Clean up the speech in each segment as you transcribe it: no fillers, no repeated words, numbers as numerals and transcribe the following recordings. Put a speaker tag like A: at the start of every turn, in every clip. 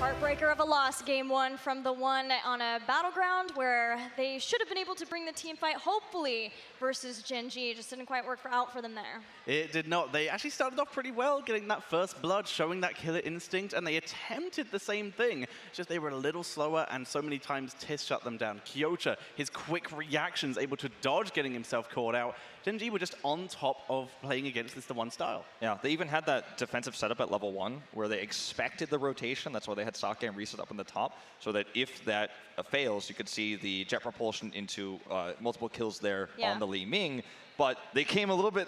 A: heartbreaker of a loss, game one from the one on a battleground where they should have been able to bring the team fight, hopefully, versus Gen G. It just didn't quite work out for them there.
B: It did not. They actually started off pretty well, getting that first blood, showing that killer instinct, and they attempted the same thing. Just they were a little slower, and so many times Tis shut them down. Kyocha, his quick reactions, able to dodge getting himself caught out. Gen G were just on top of playing against this the one style.
C: Yeah, they even had that defensive setup at level 1 where they expected the rotation. That's why they had ZAKRIA and Reset up in the top, so that if that fails, you could see the jet propulsion into multiple kills there on the Li Ming. But they came a little bit,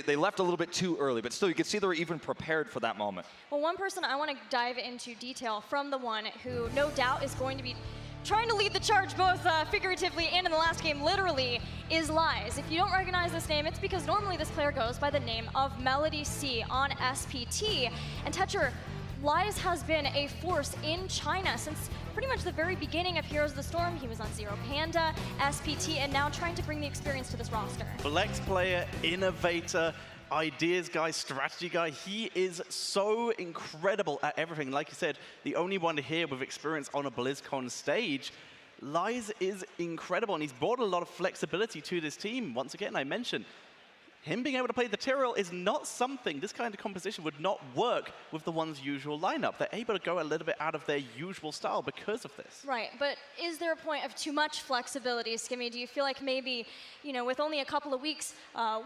C: they left a little bit too early, but still you could see they were even prepared for that moment.
A: Well, one person I want to dive into detail from the one who no doubt is going to be trying to lead the charge both figuratively and in the last game literally is Lies. If you don't recognize this name, it's because normally this player goes by the name of Melody C on SPT. And Tetcher, Lies has been a force in China since pretty much the very beginning of Heroes of the Storm. He was on Zero Panda, SPT, and now trying to bring the experience to this roster.
B: Flex player, innovator, ideas guy, strategy guy. He is so incredible at everything. Like you said, the only one here with experience on a BlizzCon stage. Lies is incredible, and he's brought a lot of flexibility to this team. Once again, I mentioned, him being able to play the Tyrell is not something, this kind of composition would not work with the one's usual lineup. They're able to go a little bit out of their usual style because of this.
A: Right, but is there a point of too much flexibility, Skimmy? Do you feel like maybe, you know, with only a couple of weeks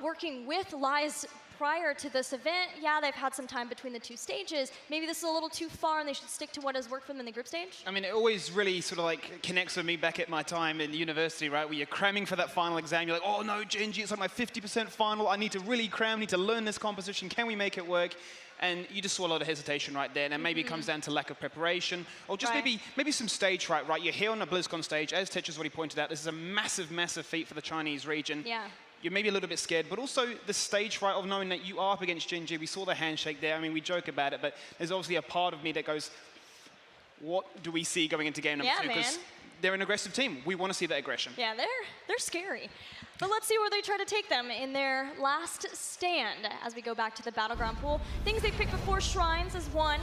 A: working with Lies prior to this event, yeah, they've had some time between the two stages. Maybe this is a little too far and they should stick to what has worked for them in the group stage?
D: I mean, it always really sort of like connects with me back at my time in university, right? Where you're cramming for that final exam. You're like, oh no, Gen G, it's like my 50% final. I need to really cram, need to learn this composition. Can we make it work? And you just saw a lot of hesitation right there. And maybe it comes down to lack of preparation, or just maybe some stage fright, right? You're here on a BlizzCon stage, as Tetcher's already pointed out. This is a massive, massive feat for the Chinese region.
A: Yeah.
D: You're maybe a little bit scared, but also the stage fright of knowing that you are up against Gen G. We saw the handshake there. I mean, we joke about it, but there's obviously a part of me that goes, what do we see going into game number 2? Because they're an aggressive team. We want to see that aggression.
A: Yeah, they're scary. But let's see where they try to take them in their last stand as we go back to the Battleground pool. Things they picked before, Shrines is one.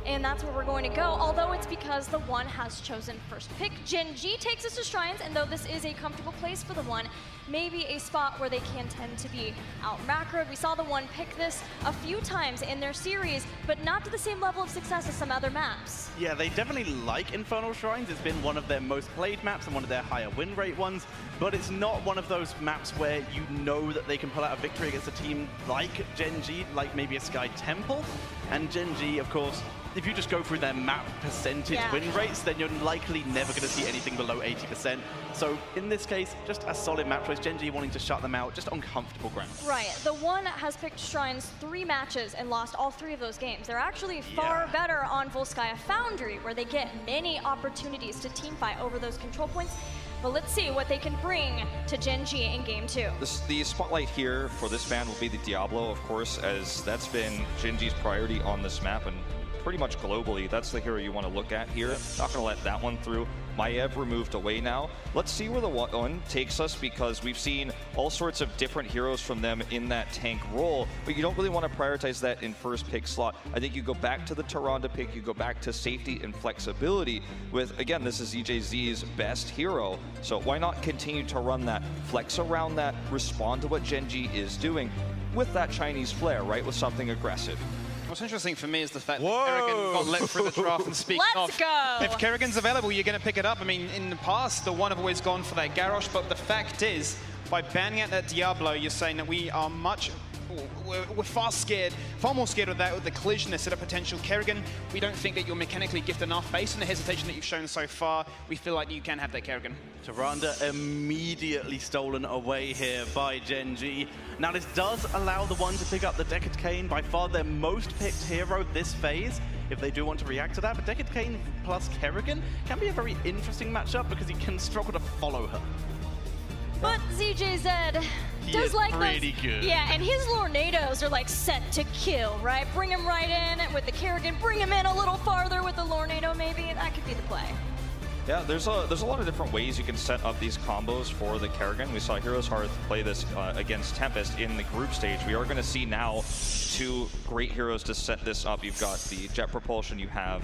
A: And that's where we're going to go, although it's because the one has chosen first pick. Gen G takes us to Shrines, and though this is a comfortable place for the one, maybe a spot where they can tend to be out macroed. We saw the one pick this a few times in their series, but not to the same level of success as some other maps.
B: Yeah, they definitely like Infernal Shrines. It's been one of their most played maps and one of their higher win rate ones, but it's not one of those maps where you know that they can pull out a victory against a team like Gen G, like maybe a Sky Temple. And Gen G, of course, if you just go through their map percentage win rates, then you're likely never going to see anything below 80%. So in this case, just a solid map choice. Gen G wanting to shut them out, just on comfortable ground.
A: Right. The one has picked Shrines 3 matches and lost all 3 of those games. They're actually far better on Volskaya Foundry, where they get many opportunities to teamfight over those control points. But let's see what they can bring to Gen G in game 2.
C: The spotlight here for this ban will be the Diablo, of course, as that's been Gen G's priority on this map, and pretty much globally, that's the hero you want to look at here. Not going to let that one through. Maiev removed away now. Let's see where the one takes us, because we've seen all sorts of different heroes from them in that tank role, but you don't really want to prioritize that in first pick slot. I think you go back to the Tyrande pick, you go back to safety and flexibility with, again, this is EJZ's best hero, so why not continue to run that, flex around that, respond to what Gen G is doing with that Chinese flair, right, with something aggressive.
D: What's interesting for me is the fact that Kerrigan got let through the draft, and speaking
A: Let's go!
D: If Kerrigan's available, you're going to pick it up. I mean, in the past, the one have always gone for that Garrosh, but the fact is, by banning out that Diablo, you're saying that we are we're far more scared of that, with the collision, the setup potential. Kerrigan, we don't think that you're mechanically gifted enough. Based on the hesitation that you've shown so far, we feel like you can have that Kerrigan.
B: Tyrande immediately stolen away here by Gen G. Now this does allow the one to pick up the Decade Cane, by far their most picked hero this phase, if they do want to react to that. But Decade Cane plus Kerrigan can be a very interesting matchup because he can struggle to follow her.
A: But ZJZ does like
B: pretty good.
A: Yeah, and his Lornados are like set to kill, right? Bring him right in with the Kerrigan, bring him in a little farther with the Lornado maybe. That could be the play.
C: Yeah, there's a lot of different ways you can set up these combos for the Kerrigan. We saw Heroes Hearth play this against Tempest in the group stage. We are going to see now 2 great heroes to set this up. You've got the jet propulsion, you have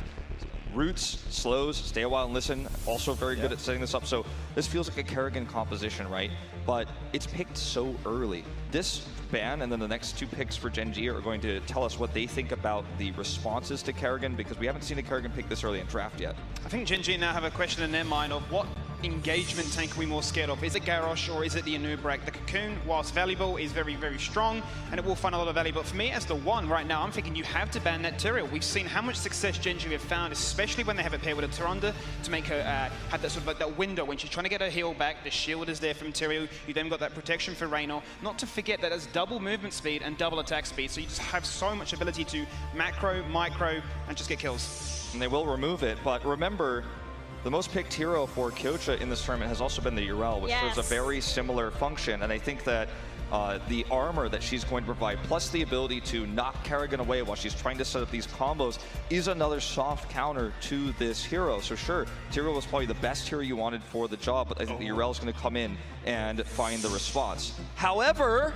C: roots, slows, stay a while and listen, also very good at setting this up. So this feels like a Kerrigan composition, right? But it's picked so early. This ban and then the next 2 picks for Gen G are going to tell us what they think about the responses to Kerrigan, because we haven't seen a Kerrigan pick this early in draft yet.
D: I think Gen G now have a question in their mind of what engagement tank are we more scared of? Is it Garrosh or is it the Anubrak? The Cocoon, whilst valuable, is very, very strong, and it will find a lot of value. But for me, as the one right now, I'm thinking you have to ban that Tyrael. We've seen how much success Gen G have found, especially when they have it paired with a Tyrande, to make her have that sort of like that window when she's trying to get her heal back. The shield is there from Tyrael. You then got that protection for Raynor. Not to forget that it's double movement speed and double attack speed, so you just have so much ability to macro, micro, and just get kills.
C: And they will remove it, but remember, the most picked hero for Kyocha in this tournament has also been the Yrel, which serves a very similar function. And I think that the armor that she's going to provide, plus the ability to knock Kerrigan away while she's trying to set up these combos, is another soft counter to this hero. So sure, Tyrael was probably the best hero you wanted for the job, but I think the Yrel is going to come in and find the response. However,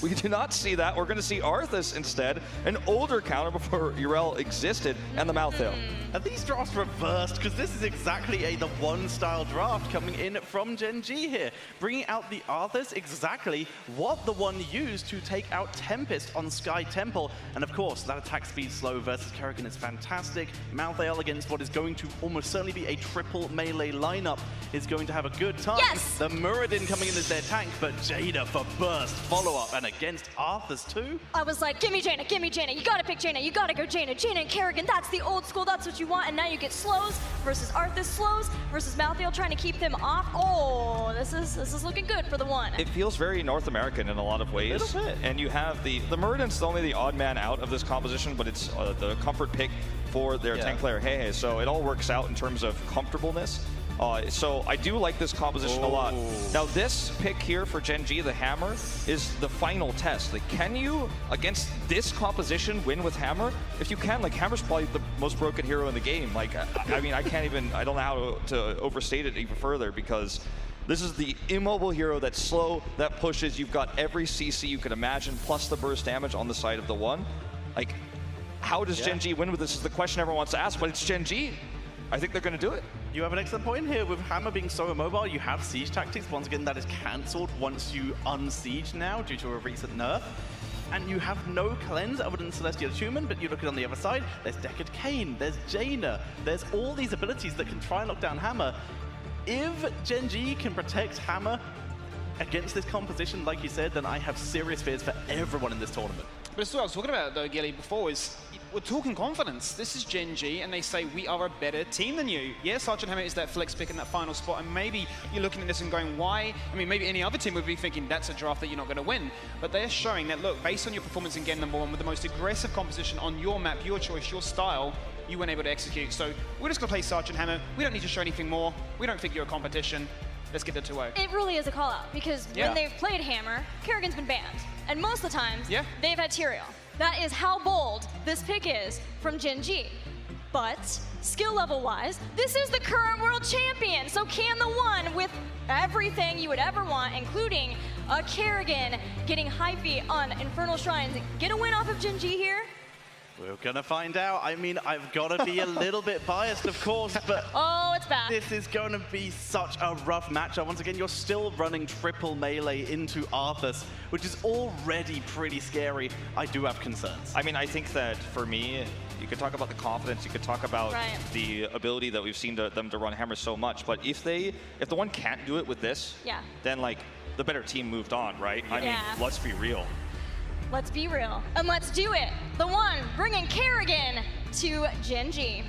C: we do not see that. We're going to see Arthas instead, an older counter before Yrel existed, and the Malthael.
B: Are these drafts reversed? Because this is exactly the one style draft coming in from Gen G here. Bringing out the Arthas, exactly what the one used to take out Tempest on Sky Temple. And of course, that attack speed slow versus Kerrigan is fantastic. Malthael against what is going to almost certainly be a triple melee lineup is going to have a good time.
A: Yes!
B: The Muradin coming in as their tank, but Jaina for burst follow-up, and against Arthas too.
A: I was like, give me Jaina, you gotta pick Jaina, you gotta go Jaina. Jaina and Kerrigan, that's the old school, that's what you want, and now you get slows versus Arthas slows versus Malthael trying to keep them off. Oh, this is looking good for the one.
C: It feels very North American in a lot of ways.
B: A little bit.
C: And you have the Muradin's only the odd man out of this composition, but it's the comfort pick for their tank player Hehe, so it all works out in terms of comfortableness. So I do like this composition a lot. Now this pick here for Gen G, the Hammer, is the final test. Like, can you, against this composition, win with Hammer? If you can, like, Hammer's probably the most broken hero in the game. Like, I mean, I don't know how to overstate it even further, because this is the immobile hero that's slow, that pushes. You've got every CC you could imagine, plus the burst damage on the side of the one. Like, how does Gen G win with this is the question everyone wants to ask, but it's Gen G. I think they're going to do it.
B: You have an excellent point here. With Hammer being so immobile, you have siege tactics. Once again, that is cancelled once you unsiege now due to a recent nerf. And you have no cleanse other than Celestial Attunement, but you look at on the other side, there's Deckard Cain, there's Jaina, there's all these abilities that can try and lock down Hammer. If Gen G can protect Hammer against this composition, like you said, then I have serious fears for everyone in this tournament.
D: But it's what I was talking about, though, Gilly, before, is we're talking confidence. This is Gen G, and they say, we are a better team than you. Yes, Sergeant Hammer is that flex pick in that final spot, and maybe you're looking at this and going, why? I mean, maybe any other team would be thinking, that's a draft that you're not going to win. But they're showing that, look, based on your performance in game number 1, with the most aggressive composition on your map, your choice, your style, you weren't able to execute. So we're just going to play Sergeant Hammer. We don't need to show anything more. We don't think you're a competition. Let's get the 2-0.
A: It really is a call-out, because when they've played Hammer, Kerrigan's been banned. And most of the times, they've had Tyrael. That is how bold this pick is from Gen G. But skill level-wise, this is the current world champion. So can the one with everything you would ever want, including a Kerrigan getting hyphy on Infernal Shrines, get a win off of Gen G here?
B: We're gonna find out. I mean, I've got to be a little bit biased, of course, but
A: oh, it's bad.
B: This is going to be such a rough matchup. Once again, you're still running triple melee into Arthas, which is already pretty scary. I do have concerns.
C: I mean, I think that for me, you could talk about the confidence, you could talk about the ability that we've seen them to run Hammer so much, but if the one can't do it with this, then like the better team moved on, right? I mean, let's be real.
A: Let's be real, and let's do it. The one bringing Kerrigan to Gen G.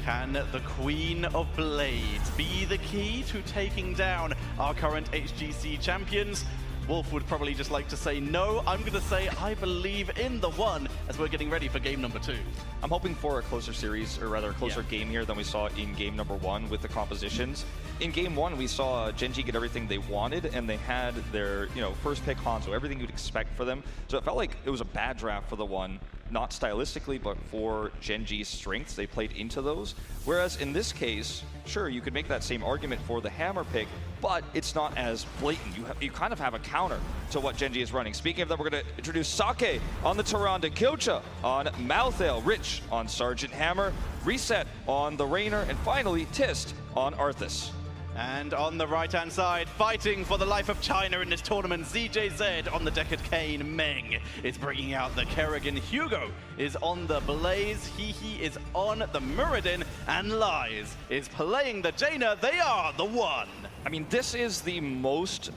B: Can the Queen of Blades be the key to taking down our current HGC champions? Wolf would probably just like to say no. I'm going to say I believe in the one as we're getting ready for game number 2.
C: I'm hoping for a closer series, or rather a closer game here than we saw in game number 1 with the compositions. In game 1, we saw Gen G get everything they wanted, and they had their, first pick Hanzo, everything you'd expect for them. So it felt like it was a bad draft for the one. not stylistically, but for Gen G's strengths. They played into those. Whereas in this case, sure, you could make that same argument for the hammer pick, but it's not as blatant. You kind of have a counter to what Gen G is running. Speaking of that, we're going to introduce Sake on the Tyrande, Kyocha on Malthael, Rich on Sergeant Hammer, Reset on the Raynor, and finally Tist on Arthas.
B: And on the right-hand side, fighting for the life of China in this tournament, ZJZ on the Deckard Cain. Meng is bringing out the Kerrigan. Hugo is on the Blaze. Hehe is on the Muradin. And Lies is playing the Jaina. They are the one.
C: I mean, this is the most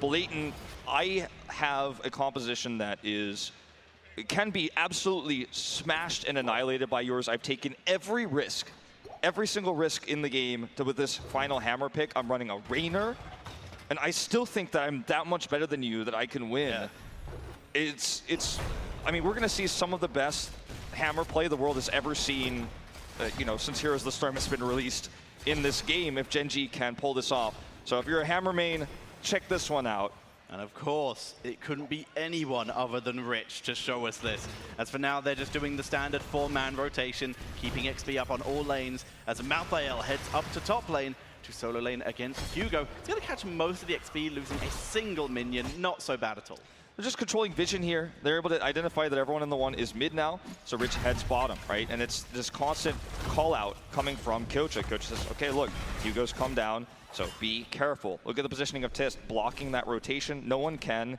C: blatant. I have a composition that can be absolutely smashed and annihilated by yours. I've taken every risk. Every single risk in the game with this final hammer pick. I'm running a Raynor, and I still think that I'm that much better than you that I can win. Yeah. I mean, we're gonna see some of the best hammer play the world has ever seen, you know, since Heroes of the Storm has been released in this game, if Gen G can pull this off. So if you're a hammer main, check this one out.
B: And of course, it couldn't be anyone other than Rich to show us this. As for now, they're just doing the standard 4-man rotation, keeping XP up on all lanes, as Malthael heads up to top lane to solo lane against Hugo. He's going to catch most of the XP, losing a single minion. Not so bad at all.
C: They're just controlling vision here. They're able to identify that everyone in the one is mid now, so Rich heads bottom, right? And it's this constant call out coming from Kyocha. Kyocha says, okay, look, Hugo's come down, so be careful. Look at the positioning of Tist, blocking that rotation. No one can